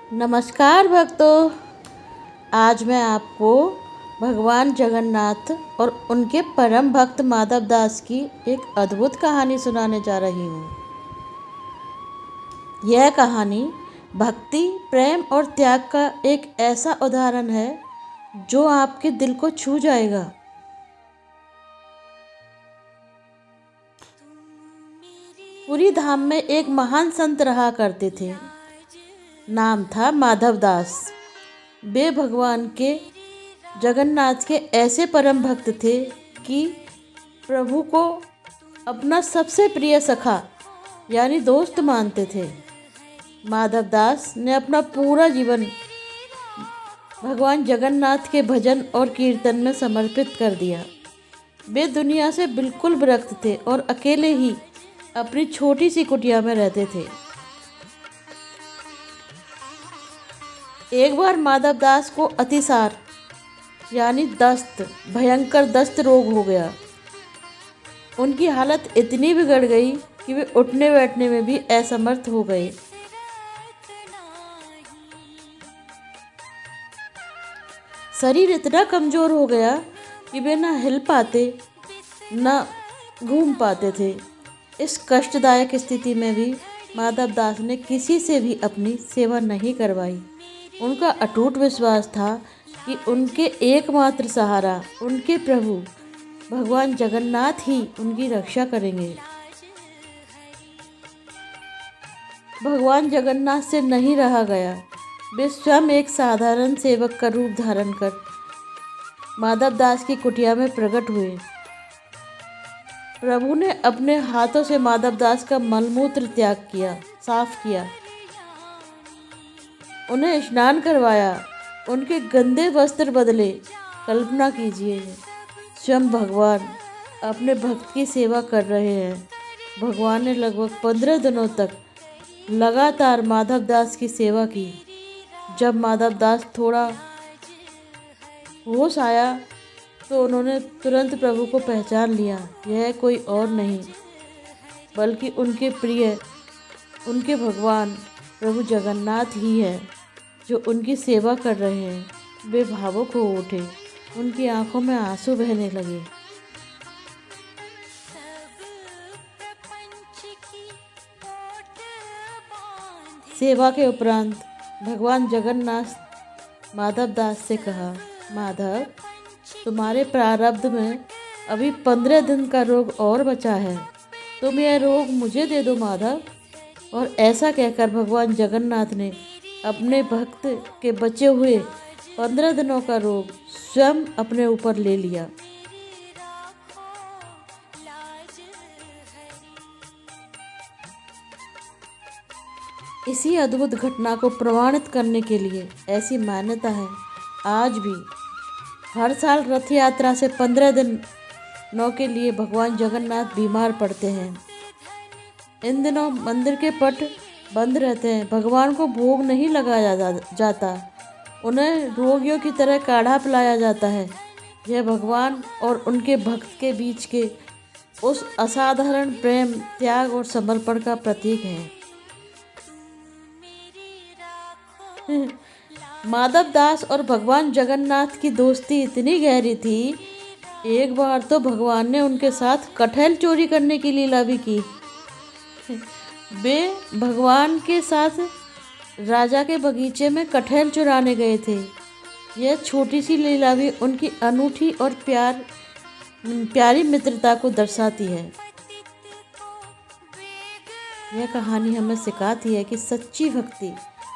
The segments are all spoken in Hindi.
नमस्कार भक्तों। आज मैं आपको भगवान जगन्नाथ और उनके परम भक्त माधव दास की एक अद्भुत कहानी सुनाने जा रही हूँ। यह कहानी भक्ति, प्रेम और त्याग का एक ऐसा उदाहरण है जो आपके दिल को छू जाएगा। पुरी धाम में एक महान संत रहा करते थे। नाम था माधव दास। वे भगवान के जगन्नाथ के ऐसे परम भक्त थे कि प्रभु को अपना सबसे प्रिय सखा यानी दोस्त मानते थे। माधव दास ने अपना पूरा जीवन भगवान जगन्नाथ के भजन और कीर्तन में समर्पित कर दिया। वे दुनिया से बिल्कुल विरक्त थे और अकेले ही अपनी छोटी सी कुटिया में रहते थे। एक बार माधव दास को अतिसार यानी दस्त, भयंकर दस्त रोग हो गया। उनकी हालत इतनी बिगड़ गई कि वे उठने बैठने में भी असमर्थ हो गए। शरीर इतना कमज़ोर हो गया कि वे न हिल पाते न घूम पाते थे। इस कष्टदायक स्थिति में भी माधव दास ने किसी से भी अपनी सेवा नहीं करवाई। उनका अटूट विश्वास था कि उनके एकमात्र सहारा उनके प्रभु भगवान जगन्नाथ ही उनकी रक्षा करेंगे। भगवान जगन्नाथ से नहीं रहा गया। वे स्वयं एक साधारण सेवक का रूप धारण कर माधव दास की कुटिया में प्रकट हुए। प्रभु ने अपने हाथों से माधव दास का मलमूत्र त्याग किया, साफ किया, उन्हें स्नान करवाया, उनके गंदे वस्त्र बदले। कल्पना कीजिए, स्वयं भगवान अपने भक्त की सेवा कर रहे हैं। भगवान ने लगभग 15 दिनों तक लगातार माधव दास की सेवा की। जब माधव दास थोड़ा होश आया तो उन्होंने तुरंत प्रभु को पहचान लिया। यह कोई और नहीं बल्कि उनके प्रिय, उनके भगवान प्रभु जगन्नाथ ही है जो उनकी सेवा कर रहे हैं। वे भावुक हो उठे, उनकी आंखों में आंसू बहने लगे। सेवा के उपरांत भगवान जगन्नाथ माधव दास से कहा, माधव, तुम्हारे प्रारब्ध में अभी 15 दिन का रोग और बचा है। तुम यह रोग मुझे दे दो माधव। और ऐसा कहकर भगवान जगन्नाथ ने अपने भक्त के बचे हुए 15 दिनों का रोग स्वयं अपने ऊपर ले लिया। इसी अद्भुत घटना को प्रमाणित करने के लिए ऐसी मान्यता है, आज भी हर साल रथ यात्रा से 15 दिनों के लिए भगवान जगन्नाथ बीमार पड़ते हैं। इन दिनों मंदिर के पट बंद रहते हैं, भगवान को भोग नहीं लगाया जाता, उन्हें रोगियों की तरह काढ़ा पिलाया जाता है। यह भगवान और उनके भक्त के बीच के उस असाधारण प्रेम, त्याग और समर्पण का प्रतीक है। माधव दास और भगवान जगन्नाथ की दोस्ती इतनी गहरी थी, एक बार तो भगवान ने उनके साथ कटहल चोरी करने की लीला भी की। वे भगवान के साथ राजा के बगीचे में कटहल चुराने गए थे। यह छोटी सी लीला भी उनकी अनूठी और प्यारी मित्रता को दर्शाती है। यह कहानी हमें सिखाती है कि सच्ची भक्ति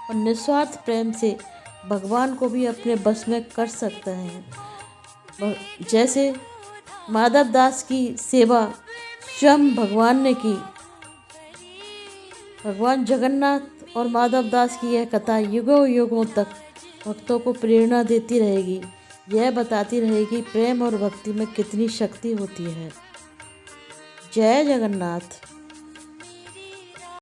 और निस्वार्थ प्रेम से भगवान को भी अपने बस में कर सकते हैं। जैसे माधव दास की सेवा स्वयं भगवान ने की। भगवान जगन्नाथ और माधव दास की यह कथा युगों युगों तक भक्तों को प्रेरणा देती रहेगी। यह बताती रहेगी प्रेम और भक्ति में कितनी शक्ति होती है। जय जगन्नाथ।